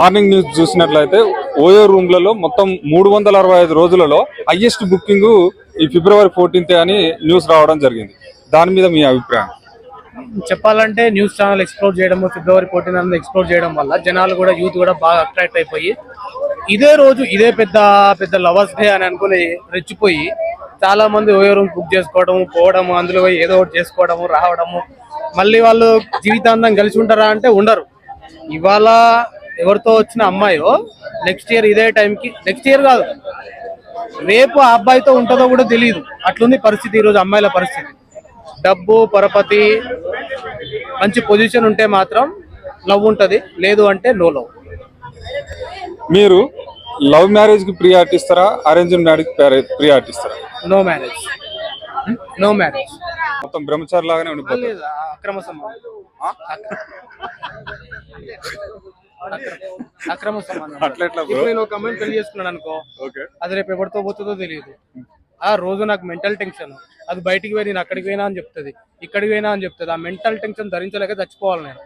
Morning news చూసినట్లయితే OYO రూమ్లలో మొత్తం 365 రోజులలో హైయెస్ట్ బుకింగ్ ఈ ఫిబ్రవరి 14 అని న్యూస్ రావడం జరిగింది. దాని మీద మీ అభిప్రాయం? చెప్పాలంటే న్యూస్ ఛానల్ ఎక్స్ప్లోర్ చేయడం, ఫిబ్రవరి 14 అనేది ఎక్స్ప్లోర్ చేయడం వల్ల జనాలు కూడా, యూత్ కూడా బాగా అట్రాక్ట్ అయిపోయి ఇదే రోజు ఇదే పెద్ద పెద్ద లవర్స్ డే అని అనుకుని రెచ్చిపోయి చాలా మంది ఓయో రూమ్ బుక్ చేసుకోవడం, పోవడం, అందులో ఏదో ఒకటి చేసుకోవడము, రావడము. మళ్ళీ వాళ్ళు జీవితాంతం కలిసి ఉంటారా అంటే ఉండరు. ఇవాళ ఎవరితో వచ్చిన అమ్మాయో నెక్స్ట్ ఇయర్ ఇదే టైంకి, నెక్స్ట్ ఇయర్ కాదు రేపు ఆ అబ్బాయితో ఉంటుందో కూడా తెలియదు. అట్లుంది పరిస్థితి ఈరోజు అమ్మాయిల పరిస్థితి. డబ్బు, పరపతి, మంచి పొజిషన్ ఉంటే మాత్రం లవ్ ఉంటుంది, లేదు అంటే నో లవ్. మీరు లవ్ మ్యారేజ్ కి ప్రియారిటీ ఇస్తారా, అరేంజ్ మ్యారేజ్ ప్రియారిటీ ఇస్తారా? No marriage, no marriage. మొత్తం బ్రహ్మచారి లాగానే ఉండిపోతుంది. అక్రమ సంబంధం, అక్రమ సంబంధం. ఇప్పుడు నేను ఒక అమ్మాయిని పెళ్లి చేసుకున్నాను అనుకో, అది రేపు ఎవరితో పోతుందో తెలియదు. ఆ రోజు నాకు మెంటల్ టెన్షన్. అది బయటికి పోయి నేను అక్కడికి పోయినా అని చెప్తుంది, ఇక్కడికి పోయినా అని చెప్తుంది. ఆ మెంటల్ టెన్షన్ ధరించలేక చచ్చిపోవాలి నేను.